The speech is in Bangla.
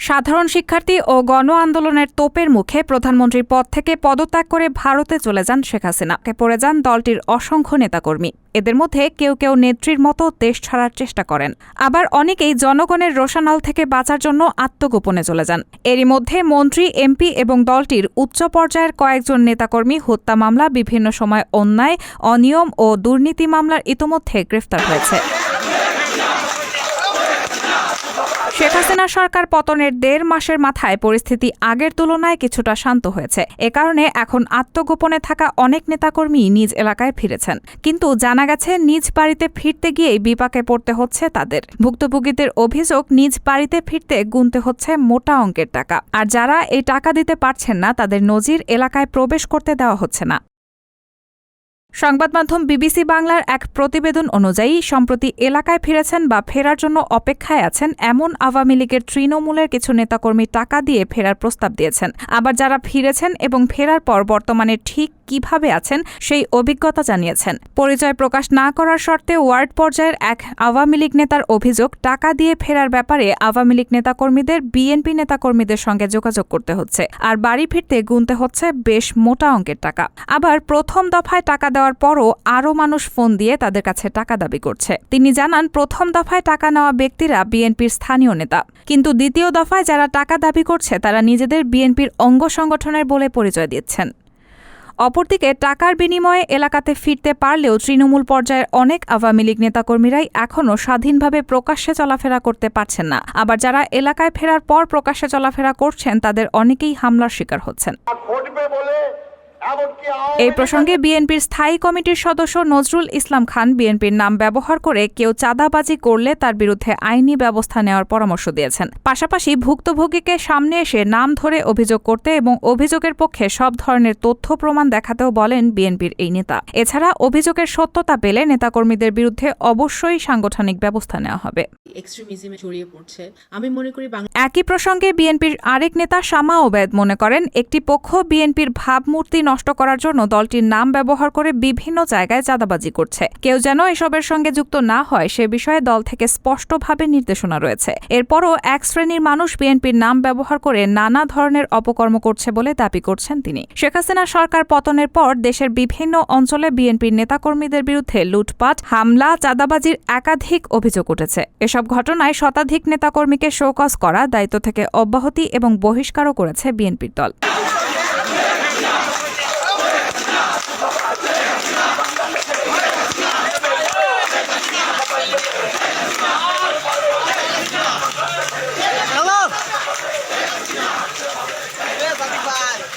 সাধারণ শিক্ষার্থী ও গণ আন্দোলনের তোপের মুখে প্রধানমন্ত্রীর পদ থেকে পদত্যাগ করে ভারতে চলে যান শেখ হাসিনা। পড়ে যান দলটির অসংখ্য নেতাকর্মী। এদের মধ্যে কেউ কেউ নেত্রীর মতো দেশ ছাড়ার চেষ্টা করেন, আবার অনেকেই জনগণের রোষানল থেকে বাঁচার জন্য আত্মগোপনে চলে যান। এরই মধ্যে মন্ত্রী, এমপি এবং দলটির উচ্চ পর্যায়ের কয়েকজন নেতাকর্মী হত্যা মামলা, বিভিন্ন সময় অন্যায়, অনিয়ম ও দুর্নীতি মামলার ইতোমধ্যে গ্রেফতার হয়েছে। শেখ হাসিনা সরকার পতনের ১.৫ মাসের মাথায় পরিস্থিতি আগের তুলনায় কিছুটা শান্ত হয়েছে। এ কারণে এখন আত্মগোপনে থাকা অনেক নেতাকর্মী নিজ এলাকায় ফিরেছেন। কিন্তু জানা গেছে, নিজ বাড়িতে ফিরতে গিয়েই বিপাকে পড়তে হচ্ছে তাদের। ভুক্তভোগীদের অভিযোগ, নিজ বাড়িতে ফিরতে গুনতে হচ্ছে মোটা অঙ্কের টাকা, আর যারা এই টাকা দিতে পারছেন না তাদের নজির এলাকায় প্রবেশ করতে দেওয়া হচ্ছে না। সংবাদ মাধ্যম বিবিসি বাংলার এক প্রতিবেদন অনুযায়ী, সম্প্রতি এলাকায় ফিরেছেন বা ফেরার জন্য অপেক্ষায় আছেন এমন আওয়ামী লীগের তৃণমূলের কিছু নেতাকর্মী টাকা দিয়ে ফেরার প্রস্তাব দিয়েছেন। আবার যারা ফিরেছেন এবং ফেরার পর বর্তমানে ঠিক কিভাবে আছেন সেই অভিজ্ঞতা জানিয়েছেন। পরিচয় প্রকাশ না করার শর্তে ওয়ার্ড পর্যায়ের এক আওয়ামী লীগ নেতার অভিযোগ, টাকা দিয়ে ফেরার ব্যাপারে আওয়ামী লীগ নেতাকর্মীদের বিএনপি নেতাকর্মীদের সঙ্গে যোগাযোগ করতে হচ্ছে, আর বাড়ি ফিরতে গুনতে হচ্ছে বেশ মোটা অঙ্কের টাকা। আবার প্রথম দফায় টাকা দেওয়ার পরও আরও মানুষ ফোন দিয়ে তাদের কাছে টাকা দাবি করছে। তিনি জানান, প্রথম দফায় টাকা নেওয়া ব্যক্তিরা বিএনপির স্থানীয় নেতা, কিন্তু দ্বিতীয় দফায় যারা টাকা দাবি করছে তারা নিজেদের বিএনপির অঙ্গ সংগঠনের বলে পরিচয় দিচ্ছেন। অপরদিকে টাকার বিনিময়ে এলাকাতে ফিরতে পারলেও তৃণমূল পর্যায়ের অনেক আওয়ামী লীগ নেতাকর্মীরাই এখনও স্বাধীনভাবে প্রকাশ্যে চলাফেরা করতে পারছেন না। আবার যারা এলাকায় ফেরার পর প্রকাশ্যে চলাফেরা করছেন তাদের অনেকেই হামলার শিকার হচ্ছেন। এই প্রসঙ্গে বিএনপির স্থায়ী কমিটির সদস্য নজরুল ইসলাম খান বিএনপির নাম ব্যবহার করে কেউ চাঁদাবাজি করলে তার বিরুদ্ধে আইনি ব্যবস্থা নেওয়ার পরামর্শ দিয়েছেন। পাশাপাশি ভুক্তভোগীকে সামনে এসে নাম ধরে অভিযোগ করতে এবং অভিযোগের পক্ষে সব ধরনের তথ্য প্রমাণ দেখাতেও বলেন বিএনপির এই নেতা। এছাড়া অভিযোগের সত্যতা পেলে নেতাকর্মীদের বিরুদ্ধে অবশ্যই সাংগঠনিক ব্যবস্থা নেওয়া হবে। একই প্রসঙ্গে বিএনপির আরেক নেতা শামা ওবেদ মনে করেন, একটি পক্ষ বিএনপির ভাবমূর্তি নষ্ট করার জন্য দলটির নাম ব্যবহার করে বিভিন্ন জায়গায় চাঁদাবাজি করছে। কেউ যেন এসবের সঙ্গে যুক্ত না হয় সে বিষয়ে দল থেকে স্পষ্টভাবে নির্দেশনা রয়েছে। এরপরও এক শ্রেণীর মানুষ বিএনপির নাম ব্যবহার করে নানা ধরনের অপকর্ম করছে বলে দাবি করছেন তিনি। শেখ হাসিনা সরকার পতনের পর দেশের বিভিন্ন অঞ্চলে বিএনপির নেতাকর্মীদের বিরুদ্ধে লুটপাট, হামলা, চাঁদাবাজির একাধিক অভিযোগ উঠেছে। এসব ঘটনায় শতাধিক নেতাকর্মীকে শোকজ করা, দায়িত্ব থেকে অব্যাহতি এবং বহিষ্কারও করেছে বিএনপির দল।